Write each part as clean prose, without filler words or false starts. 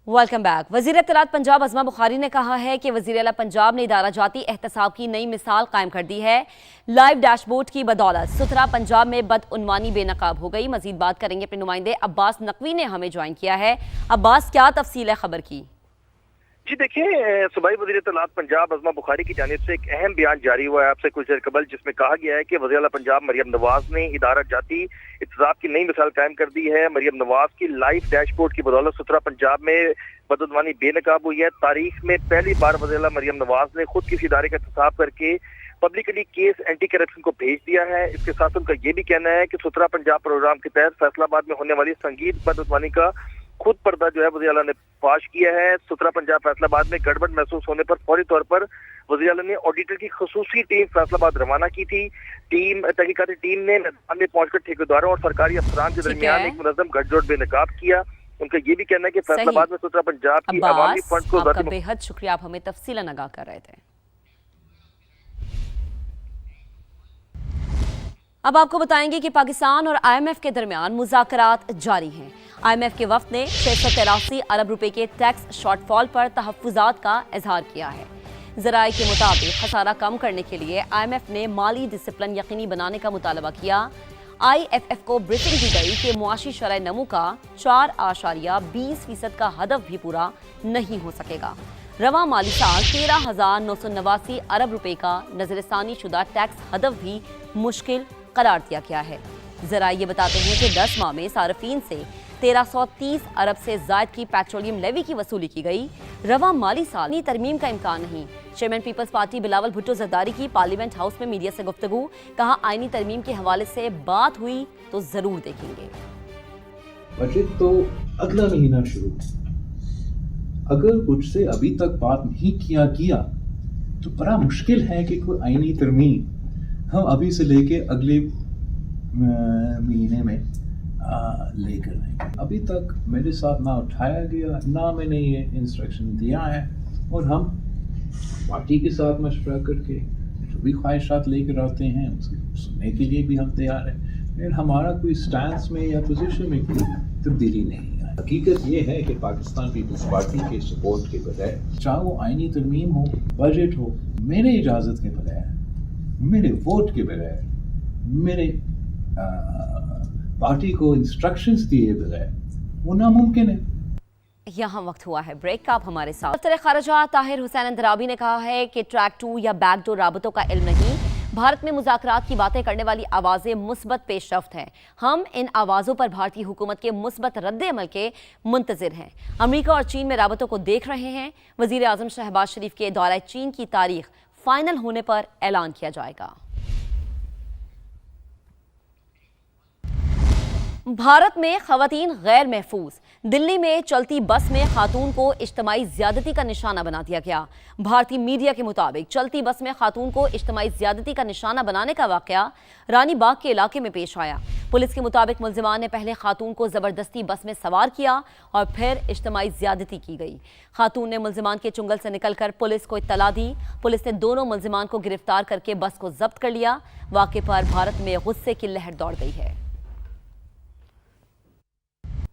Welcome back. वज़ीर इत्तलात पंजाब अज़मा बुखारी ने कहा है कि वज़ीर आला पंजाब ने इदारा जाती एहतसाब की नई मिसाल कायम कर दी है। लाइव डैशबोर्ड की बदौलत सुथरा पंजाब में बदउनवानी बेनकाब हो गई। मजीद बात करेंगे अपने नुमाइंदे अब्बास नकवी ने हमें ज्वाइन किया है। अब्बास, क्या तफसील है खबर की? जी देखिए, सूबाई वज़ीर इत्तलात पंजाब अज़मा बुखारी की जानिब से एक अहम बयान जारी हुआ है आपसे कुछ देर कबल, जिसमें कहा गया है कि वज़ीर आला पंजाब मरियम नवाज ने इदारा जाती इंतज़ाम की नई मिसाल कायम कर दी है। मरियम नवाज की लाइव डैशबोर्ड की बदौलत सुथरा पंजाब में बदउनवानी बेनकाब हुई है। तारीख में पहली बार वज़ीर आला मरियम नवाज ने खुद किसी इदारे का इंतखाब करके पब्लिकली केस एंटी करप्शन को भेज दिया है। इसके साथ उनका ये भी कहना है कि सुथरा पंजाब प्रोग्राम के तहत फैसलाबाद में होने वाली संगीन बदउनवानी का खुद पर्दा जो है वज़ीर आला ने फाश किया है। सुथरा पंजाब फैसलाबाद में गड़बड़ महसूस होने पर फौरी तौर पर वज़ीर आला ने ऑडिटर की खुसूसी टीम फैसलाबाद रवाना की थी। तहकीकाती टीम ने मैदान में पहुंचकर ठेकेदारों और सरकारी अफसरान के दरमियान एक मुनज़्ज़म गठजोड़ बेनकाब किया। उनका ये भी कहना है कि फैसलाबाद में सुथरा पंजाब की अवामी फंड को बेहद शुक्रिया, आप हमें तफसीलन आगाह कर रहे थे। अब आपको बताएंगे कि पाकिस्तान और IMF के दरमियान मुज़ाकरात जारी हैं। IMF के वफ़द ने 683 अरब रुपए के टैक्स शॉर्टफॉल पर तहफ़्फ़ुज़ात का इजहार किया है। ज़राए के मुताबिक खसारा कम करने के लिए IMF ने माली डिसिप्लिन यकीनी बनाने का मुतालबा किया। IFF को ब्रीफिंग दी गई कि मुआशी शरह नमू का 4.20% का हदफ भी पूरा नहीं हो सकेगा। रवा माली साल 13,989 अरब रुपए का नजरसानी शुदा टैक्स हदफ भी मुश्किल करार दिया गया है। जरा ये बताते हैं कि 10 माह में सार्फिन से 1330 अरब से ज्यादा की पेट्रोलियम लेवी की वसूली की गई। रवा माली साल की तरमीम का इम्कान नहीं। चेयरमैन पीपल्स पार्टी बिलावल भुट्टो जरदारी की पार्लियामेंट हाउस में मीडिया से गुफ्तगू, कहा आईनी तरमीम के हवाले से बात हुई तो जरूर देखेंगे। बजट तो अगला महीना शुरू, अगर मुझसे अभी तक बात नहीं किया गया तो बड़ा मुश्किल है कि कोई आईनी तरमीम हम अभी से लेके अगले महीने में लेकर आएंगे। अभी तक मेरे साथ ना उठाया गया, ना मैंने ये इंस्ट्रक्शन दिया है, और हम पार्टी के साथ मशवरा करके जो भी ख्वाहिशात लेकर आते हैं उसको सुनने के लिए भी हम तैयार हैं। फिर हमारा कोई स्टैंस में या पोजीशन में कोई तब्दीली नहीं है। हकीकत ये है कि पाकिस्तान पीपल्स पार्टी के सपोर्ट के बगैर, चाहे वो आईनी तरमीम हो, बजट हो, मेरे इजाज़त के बगैर, मेरे वोट के बगैर, मेरे पार्टी को इंस्ट्रक्शंस दिए बगैर, वो नामुमकिन है। यहाँ वक्त हुआ है ब्रेक का। आप हमारे साथ। वज़ीर ख़ारिजा ताहिर हुसैन अंदराबी ने कहा है कि ट्रैक 2 या बैकडोर राबतों का इल्म नहीं। भारत में मुज़ाकरात की बातें करने वाली आवाज़ें मुस्बत पेशरफ्त हैं। हम इन आवाज़ों पर भारतीय हुकूमत के मुस्बत रद्द-ए-अमल के मुंतज़िर हैं। अमरीका और चीन में राबतों को देख रहे हैं। वज़ीर आज़म शहबाज शरीफ के दौरे चीन की तारीख फाइनल होने पर ऐलान किया जाएगा। भारत में ख़वातीन गैर महफूज। दिल्ली में चलती बस में खातून को इज्तिमाई ज़्यादती का निशाना बना दिया गया। भारतीय मीडिया के मुताबिक चलती बस में खातून को इज्तिमाई ज़्यादती का निशाना बनाने का वाक़या रानी बाग के इलाके में पेश आया। पुलिस के मुताबिक मुल्ज़िमान ने पहले खातून को ज़बरदस्ती बस में सवार किया और फिर इज्तिमाई ज़्यादती की गई। खातून ने मुल्ज़िमान के चुंगल से निकलकर पुलिस को इत्तला दी। पुलिस ने दोनों मुल्ज़िमान को गिरफ्तार करके बस को जब्त कर लिया। वाक़े पर भारत में गुस्से की लहर दौड़ गई है।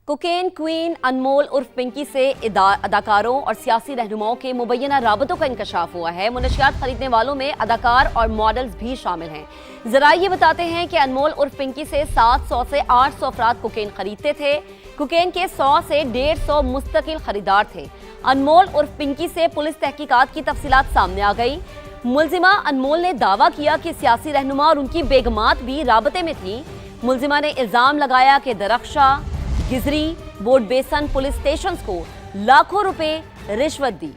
कोकेन क्वीन अनमोल उर्फ पिंकी से अदाकारों और सियासी रहनुमाओं के मुबैना राबतों का इंकशाफ हुआ है। मुनशियात खरीदने वालों में अदाकार और मॉडल्स भी शामिल हैं। जरा ये बताते हैं कि अनमोल उर्फ पिंकी से 700 से 800 अफराद कोकेन खरीदते थे। कोकेन के 100 से 150 मुस्तकिल खरीदार थे। अनमोल उर्फ पिंकी से पुलिस तहकीकात की तफसीलात सामने आ गई। मुल्जिमा अनमोल ने दावा किया कि सियासी रहनुमा और उनकी बेगमात भी राबते में थी। मुल्जिमा ने इल्जाम लगाया कि दरख्शा, गिजरी, बोर्ड बेसन पुलिस स्टेशंस को लाखों रुपए रिश्वत दी।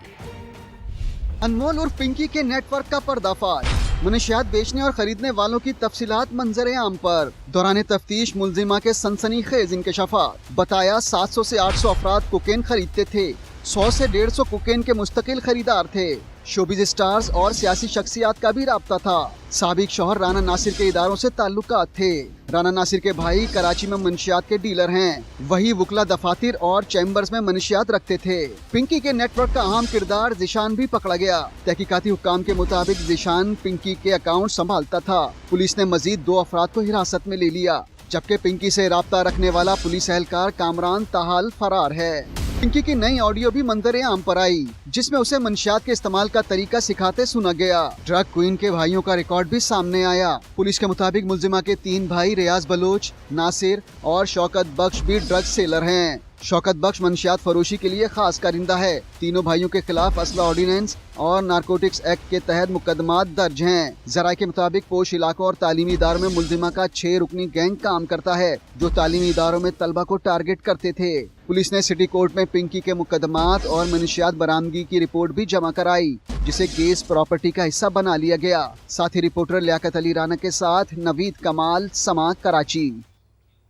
अनमोल उर्फ पिंकी के नेटवर्क का पर्दाफाश। मुनशियात बेचने और खरीदने वालों की तफसीलात मंजर आम पर। दौरान तफ्तीश मुल्जिमा के सनसनीखेज इंकशाफात। बताया 700 से 800 अफराद कोकेन खरीदते थे। 100 से 150 कोकेन के मुस्तकिल खरीदार थे। शोबिज स्टार्स और सियासी शख्सियात का भी राब्ता था। साबिक शौहर राना नासिर के इदारों से ताल्लुकात थे। राना नासिर के भाई कराची में मनशियात के डीलर हैं। वही वुकला दफातर और चैम्बर्स में मनशियात रखते थे। पिंकी के नेटवर्क का अहम किरदार जिशान भी पकड़ा गया। तहकीकाती हुक्काम के मुताबिक जिशान पिंकी के अकाउंट संभालता था। पुलिस ने मजीद 2 अफराद को हिरासत में ले लिया, जबकि पिंकी से राब्ता रखने वाला पुलिस एहलकार कामरान ताहाल फरार है। पिंकी की नई ऑडियो भी मंजर आम पर आई, जिसमें उसे मंशियात के इस्तेमाल का तरीका सिखाते सुना गया। ड्रग क्वीन के भाइयों का रिकॉर्ड भी सामने आया। पुलिस के मुताबिक मुल्जिमा के 3 भाई रियाज बलोच, नासिर और शौकत बख्श भी ड्रग सेलर हैं। शौकत बख्श मंशियात फरोशी के लिए खास कारिंदा है। तीनों भाइयों के खिलाफ असला ऑर्डिनेंस और नारकोटिक्स एक्ट के तहत मुकदमात दर्ज हैं। जराये के मुताबिक पोश इलाकों और तालीमी इदारों में मुल्जिमा का 6 रुकनी गैंग काम करता है, जो तालीमी इदारों में तलबा को टारगेट करते थे। पुलिस ने सिटी कोर्ट में पिंकी के मुकदमात और मंशियात बरामदगी की रिपोर्ट भी जमा कराई, जिसे केस प्रॉपर्टी का हिस्सा बना लिया गया। साथ ही रिपोर्टर लियाकत अली राना के साथ नवीद कमाल, समा, कराची।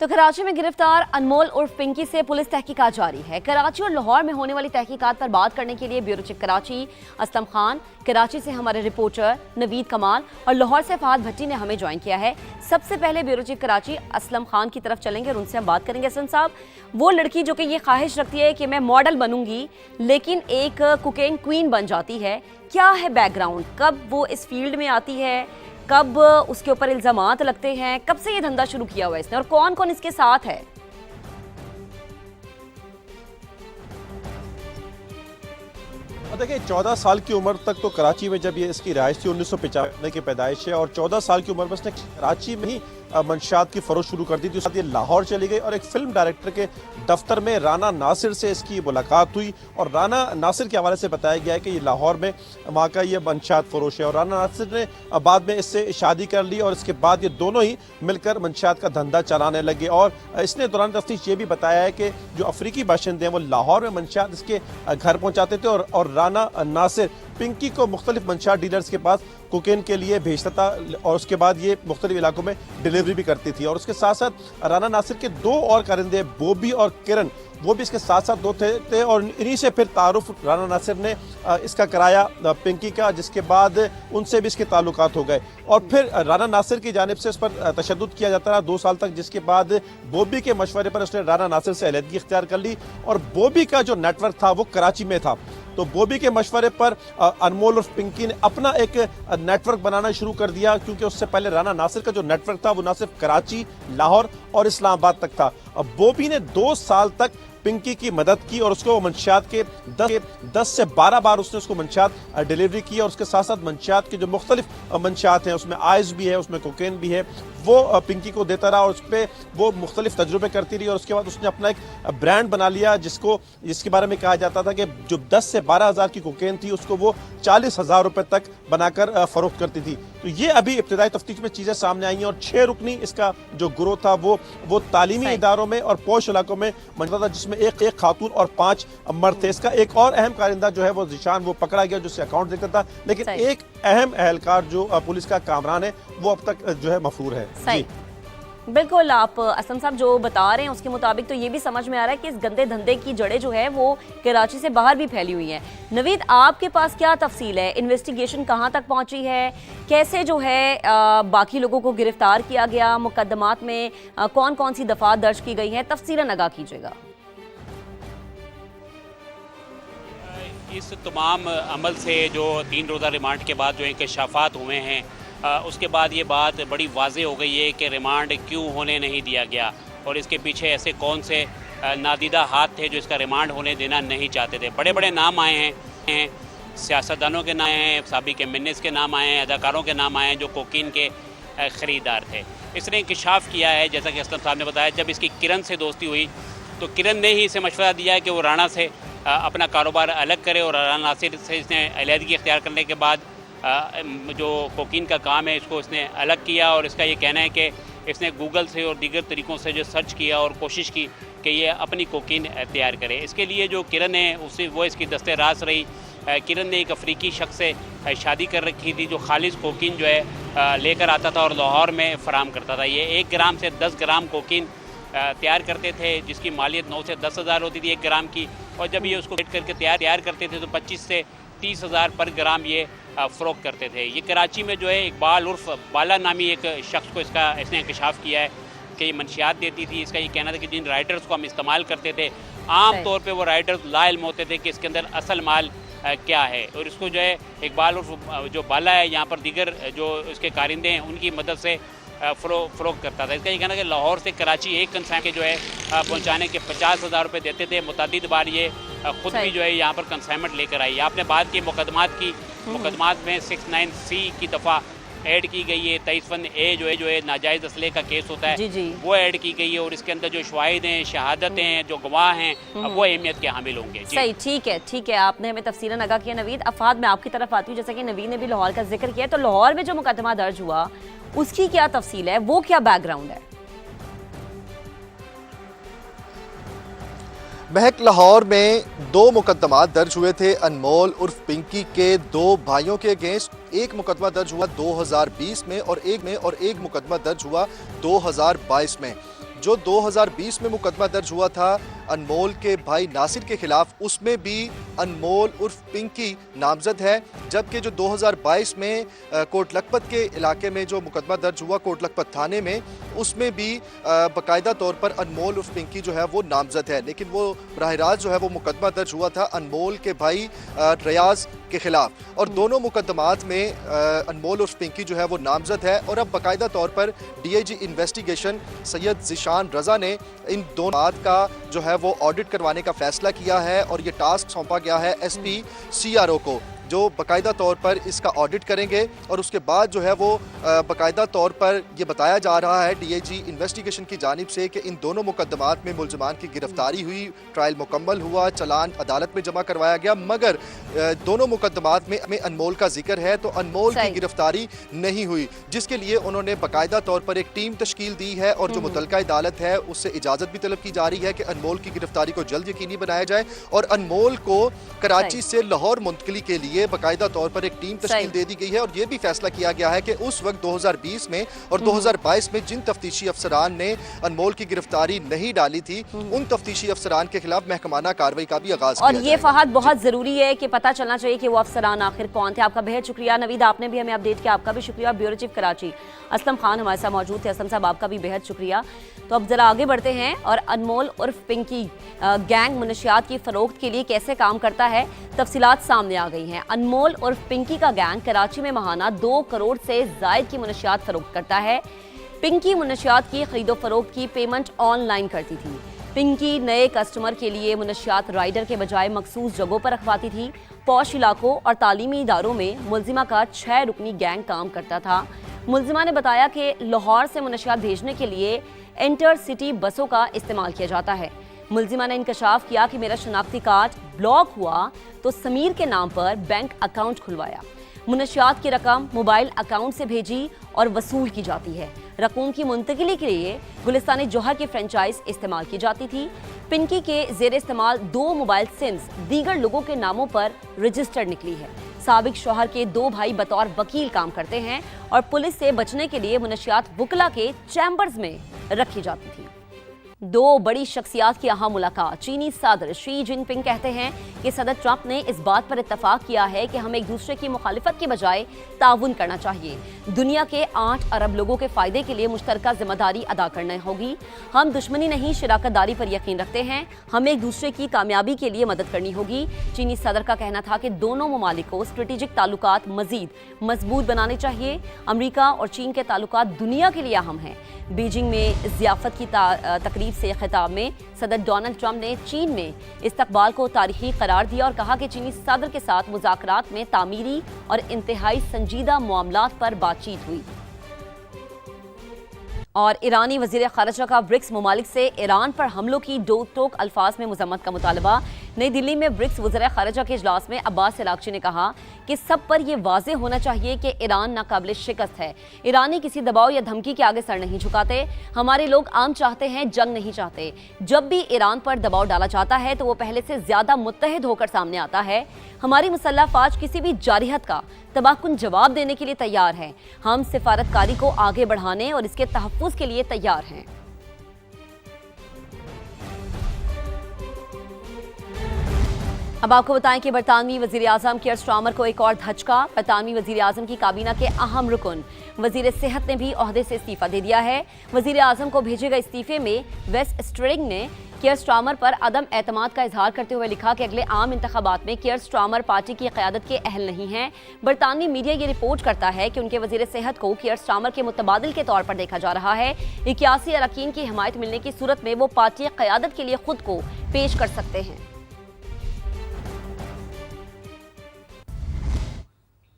तो कराची में गिरफ्तार अनमोल उर्फ पिंकी से पुलिस तहकीकात जारी है। कराची और लाहौर में होने वाली तहकीकात पर बात करने के लिए ब्यूरो चीफ कराची असलम खान, कराची से हमारे रिपोर्टर नवीद कमाल और लाहौर से फहद भट्टी ने हमें ज्वाइन किया है। सबसे पहले ब्यूरो चीफ कराची असलम खान की तरफ चलेंगे और उनसे हम बात करेंगे। असलम साहब, वो लड़की जो कि ये ख्वाहिश रखती है कि मैं मॉडल बनूंगी लेकिन एक कोकेन क्वीन बन जाती है, क्या है बैकग्राउंड? कब वो इस फील्ड में आती है, कब उसके ऊपर इल्जामात लगते हैं, कब से ये धंधा शुरू किया हुआ है इसने और कौन कौन इसके साथ है? देखिए 14 साल की उम्र तक तो कराची में जब ये इसकी रिहाइश थी, 1995 की पैदाइश है और 14 साल की उम्र में इसने कराची में ही मंशियात की फरोख्त शुरू कर दी थी। उसके बाद ये लाहौर चली गई और एक फिल्म डायरेक्टर के दफ्तर में राना नासिर से इसकी मुलाकात हुई और राना नासिर के हवाले से बताया गया है कि ये लाहौर में वहाँ का ये मंशियात फरोश है और राना नासिर ने बाद में इससे शादी कर ली और इसके बाद ये दोनों ही मिलकर मंशियात का धंधा चलाने लगे। और इसने दौरान तफ्तीश ये भी बताया है कि जो अफ्रीकी बाशिंदे हैं वो लाहौर में मंशियात इसके घर पहुँचाते थे और राना नासिर पिंकी को मुख्तलिफ मंशियात डीलर्स के पास कोकेन के लिए भेजता था और उसके बाद ये मुख्तलिफ इलाकों में डिलीवरी भी करती थी। और उसके साथ साथ राना नासिर के 2 और कारिंदे बॉबी और किरण, वो भी इसके साथ साथ 2 थे और इन्हीं से फिर तारुफ राना नासिर ने इसका कराया पिंकी का, जिसके बाद उनसे भी इसके ताल्लुकात हो गए और फिर राना नासिर की जानिब से इस पर तशद्दुद किया जाता रहा 2 साल तक, जिसके बाद बॉबी के मशवरे पर उसने राना नासिर से अलहदगी इख्तियार कर ली और बॉबी का जो नेटवर्क था वो कराची में था। तो बॉबी के मशवरे पर अनमोल और पिंकी ने अपना एक नेटवर्क बनाना शुरू कर दिया, क्योंकि उससे पहले राना नासिर का जो नेटवर्क था वो ना सिर्फ कराची, लाहौर और इस्लामाबाद तक था। अब बॉबी ने 2 साल तक पिंकी की मदद की और उसको मंशियात के 10 से 12 बार उसने उसको मंशियात डिलीवरी की और उसके साथ साथ मंशियात के जो मुख्तलिफ मंशियात हैं, उसमें आइस भी है, उसमें कोकेन भी है, वो पिंकी को देता रहा और उस पर वो मुख्तलिफ तजुर्बे करती रही और उसके बाद उसने अपना एक ब्रांड बना लिया जिसके बारे में कहा जाता था कि जो 10 से 12 हज़ार की कोकेन थी उसको वो 40,000 रुपए तक बनाकर फरोख्त करती थी। तो ये अभी इब्तिदाई तफ्तीश में चीज़ें सामने आई हैं और 6 रुकनी इसका जो ग्रोथ था वो तालीमी इदारों में और पोश इलाकों में मौजूद था, जिसमें एक खातून और 5 मर्द थे। इसका एक और अहम कारिंदा जो है वो जिशान, वो पकड़ा गया, जिससे अकाउंट देखता था, लेकिन एक अहम एहलकार जो पुलिस का कामरान है वो अब तक जो है मफरूर है। सही, बिल्कुल आप असलम साहब जो बता रहे हैं उसके मुताबिक तो ये भी समझ में आ रहा है कि इस गंदे धंधे की जड़ें जो है वो कराची से बाहर भी फैली हुई हैं। नवीद, आपके पास क्या तफसील है? इन्वेस्टिगेशन कहाँ तक पहुँची है? कैसे जो है बाकी लोगों को गिरफ्तार किया गया? मुकदमात में कौन कौन सी दफात दर्ज की गई हैं? तफसीलन आगाह कीजिएगा। इस तमाम अमल से जो 3 रोज़ा रिमांड के बाद जो इंकशाफात हुए हैं, उसके बाद ये बात बड़ी वाज़ेह हो गई है कि रिमांड क्यों होने नहीं दिया गया और इसके पीछे ऐसे कौन से नादीदा हाथ थे जो इसका रिमांड होने देना नहीं चाहते थे। बड़े बड़े नाम आए हैं, सियासतदानों के नाम आए हैं, साबिक एमएनएस के नाम आए हैं, अदाकारों के नाम आए हैं जो कोकीन के ख़रीदार थे। इसने इंकशाफ किया है, जैसा कि असलम साहब ने बताया, जब इसकी किरण से दोस्ती हुई तो किरण ने ही इसे मशवरा दिया है कि वो राणा से अपना कारोबार अलग करे और राना नासिर से इसने अलहदगी इख्तियार करने के बाद जो कोकीन का काम है इसको इसने अलग किया और इसका ये कहना है कि इसने गूगल से और दीगर तरीक़ों से जो सर्च किया और कोशिश की कि ये अपनी कोकीन तैयार करे। इसके लिए जो किरण है उससे वो इसकी दस्ते रास रही। किरण ने एक अफ्रीकी शख्स से शादी कर रखी थी जो खालिस कोकीन जो है लेकर आता था और लाहौर में फ़राहम करता था। ये 1 ग्राम से 10 ग्राम कोकीन तैयार करते थे, जिसकी मालियत 9 से 10 हज़ार होती थी 1 ग्राम की, और जब ये उसको वेट करके तैयार करते थे तो 25 से 30 हज़ार पर ग्राम ये फ़रोख्त करते थे। ये कराची में जो है इकबाल उर्फ बाला नामी एक शख्स को इसने इंकशाफ किया है कि ये मंशियात देती थी। इसका ये कहना था कि जिन राइटर्स को हम इस्तेमाल करते थे आम तौर पे वो राइटर्स लाइल्म होते थे कि इसके अंदर असल माल क्या है, और इसको जो है इकबाल उर्फ जो बाला है यहाँ पर दीगर जो इसके कारिंदे हैं उनकी मदद से फ़रोख्त करता था। इसका ये कहना है कि लाहौर से कराची एक कंसाइन के जो है पहुँचाने के 50,000 रुपये देते थे। मुतअद्दिद बार ये खुद भी जो है यहाँ पर कंसाइनमेंट लेकर आई। आपने बात की मुकदमात में 69C की दफ़ा ऐड की गई है। 23(1)A जो है नाजायज़ असले का केस होता है, जी। वो ऐड की गई है और इसके अंदर जो शवाहिद हैं, शहादतें हैं, जो गवाह हैं, वो अहमियत के हामिल होंगे। सही, ठीक है, आपने हमें तफसीलन आगाह किया नवीद। अफाद, मैं आपकी तरफ आती हूँ। जैसा कि नवीद ने भी लाहौर का जिक्र किया, तो लाहौर में जो मुकदमा दर्ज हुआ उसकी क्या तफसील है, वो क्या बैकग्राउंड है? महक, लाहौर में 2 मुकदमात दर्ज हुए थे अनमोल उर्फ पिंकी के 2 भाइयों के अगेंस्ट। एक मुकदमा दर्ज हुआ 2020 में और एक मुकदमा दर्ज हुआ 2022 में। जो 2020 में मुकदमा दर्ज हुआ था अनमोल के भाई नासिर के खिलाफ, उसमें भी अनमोल उर्फ पिंकी नामजद है, जबकि जो 2022 में कोट लखपत के इलाके में जो मुकदमा दर्ज हुआ कोट लखपत थाने में, उसमें भी बाकायदा तौर पर अनमोल उर्फ पिंकी जो है वो नामजद है। लेकिन वो बराह रास्त जो है वो मुकदमा दर्ज हुआ था अनमोल के भाई रियाज के खिलाफ, और दोनों मुकदमात में अनमोल उर्फ पिंकी जो है वो नामजद है। और अब बाकायदा तौर पर DIG इन्वेस्टिगेशन सैयद ज़िशान रज़ा ने इन दोनों बात का जो है वो ऑडिट करवाने का फैसला किया है और ये टास्क सौंपा गया है SP CRO को, जो बाकायदा तौर पर इसका ऑडिट करेंगे। और उसके बाद जो है वो बाकायदा तौर पर ये बताया जा रहा है DIG इन्वेस्टिगेशन की जानिब से कि इन दोनों मुकदमात में मुलजमान की गिरफ्तारी हुई, ट्रायल मुकम्मल हुआ, चलान अदालत में जमा करवाया गया, मगर दोनों मुकदमात में अनमोल का जिक्र है तो अनमोल की गिरफ्तारी नहीं हुई, जिसके लिए उन्होंने बाकायदा तौर पर एक टीम तश्कील दी है और जो मुतलका अदालत है उससे इजाज़त भी तलब की जा रही है कि अनमोल की गिरफ्तारी को जल्द यकीनी बनाया जाए और अनमोल को कराची से लाहौर मुंतकिली के लिए बाकायदा तौर पर एक टीम तश्कील दे दी गई है। और ये भी फैसला किया गया है कि उस वक्त 2020 में और 2022 में जिन तफ्तीशी अफसरान ने अनमोल की गिरफ्तारी नहीं डाली थी, उन तफ्तीशी अफसरान के खिलाफ महकमाना कार्रवाई का भी आगाज और ये फहद बहुत जरूरी है कि पता चलना चाहिए कि वो अफसरान आखिर कौन थे। आपका बेहद शुक्रिया नवीद, आपने भी हमें अपडेट किया, आपका भी शुक्रिया। ब्यूरो चीफ कराची असलम खान हमारे साथ मौजूद थे। असलम साहब, आपका भी बेहद शुक्रिया। तो अब जरा आगे बढ़ते हैं और अनमोल उर्फ पिंकी गैंग मुनशियात की फरोख्त के लिए कैसे काम करता है, तफसीलात सामने आ गई हैं। अनमोल उर्फ पिंकी का गैंग कराची में माहाना 2 करोड़ से जायद की मुनशियात फरोख्त करता है। पिंकी मुनशियात की खरीदो फरोख्त की पेमेंट ऑनलाइन करती थी। पिंकी नए कस्टमर के लिए मुनशियात राइडर के बजाय मखसूस जगहों पर रखवाती थी। पौश इलाकों और तालीमी इदारों में मुलजिमा का 6 रुकनी गैंग काम करता था। मुलजिमा ने बताया कि लाहौर से मुनशियात भेजने के लिए इंटर सिटी बसों का इस्तेमाल किया जाता है। मुलजिमा ने इंकशाफ किया कि मेरा शनाख्ती कार्ड ब्लॉक हुआ तो समीर के नाम पर बैंक अकाउंट खुलवाया। मुनशियात की रकम मोबाइल अकाउंट से भेजी और वसूल की जाती है। रकूम की मुंतकिली के लिए गुलिस्तान जौहर की फ्रेंचाइज इस्तेमाल की जाती थी। पिंकी के जेर इस्तेमाल 2 मोबाइल सिम्स दीगर लोगों के नामों पर रजिस्टर्ड निकली है। साबिक शौहर के 2 भाई बतौर वकील काम करते हैं और पुलिस से बचने के लिए मुनशियात वुकला के चैम्बर्स में रखी जाती थी। 2 बड़ी शख्सियात की अहम मुलाकात। चीनी सदर शी जिनपिंग कहते हैं कि सदर ट्रंप ने इस बात पर इत्तफाक किया है कि हमें एक दूसरे की मुखालिफत के बजाय ताउन करना चाहिए। दुनिया के 8 अरब लोगों के फायदे के लिए मुश्तरका जिम्मेदारी अदा करनी होगी। हम दुश्मनी नहीं, शराकतदारी पर यकीन रखते हैं। हमें एक दूसरे की कामयाबी के लिए मदद करनी होगी। चीनी सदर का कहना था कि दोनों ममालिक को स्ट्रेटेजिक ताल्लुकात मजीद मजबूत बनाने चाहिए। अमरीका और चीन के ताल्लुकात दुनिया के लिए अहम हैं। बीजिंग में ज़ियाफत की तकरीब से खिताब में सदर डोनाल्ड ट्रंप ने चीन में इस्तकबाल को तारीखी करार दिया और कहा कि चीनी सदर के साथ मुज़ाकरात में तामीरी और इंतहाई संजीदा मामलात पर बातचीत हुई। और ईरानी वज़ीर ख़ारिजा का ब्रिक्स ममालिक से ईरान पर हमलों की दो टोक अल्फाज में मुज़म्मत का मुतालबा। नई दिल्ली में ब्रिक्स वज़ीर ख़ारिजा के इजलास में अब्बास अराग़ची ने कहा कि सब पर यह वाज़ेह होना चाहिए कि ईरान नाकाबिल शिकस्त है। ईरानी किसी दबाव या धमकी के आगे सर नहीं झुकाते। हमारे लोग आम चाहते हैं, जंग नहीं चाहते। जब भी ईरान पर दबाव डाला जाता है तो वो पहले से ज़्यादा मुत्तहिद होकर सामने आता है। हमारी मुसल्लह फ़ौज किसी भी जारिहत का तबाहकुन जवाब देने के लिए तैयार है। हम सिफारतकारी को आगे बढ़ाने और इसके तहफ़्फ़ुज़ के लिए तैयार हैं। अब आपको बताएं कि बरतानवी वजीर आजम कियर स्टार्मर को एक और धचका। बरतानवी वजीर आजम की काबीना के अहम रुकन वजीर सेहत ने भी ओहदे से इस्तीफा दे दिया है। वजीर आजम को भेजे गए इस्तीफे में वेस्ट स्ट्रिंग ने कियर स्टार्मर पर अदम एतमाद का इजहार करते हुए लिखा कि अगले आम इंतखाबात में कियर स्टार्मर पार्टी की क़यादत के अहल नहीं हैं। बरतानवी मीडिया ये रिपोर्ट करता है कि उनके वजीर सेहत को कियर स्टार्मर के मुतबादिल के तौर पर देखा जा रहा है। 81 अरकान की हिमायत मिलने की सूरत में वो पार्टी क़यादत के लिए खुद को पेश कर सकते हैं।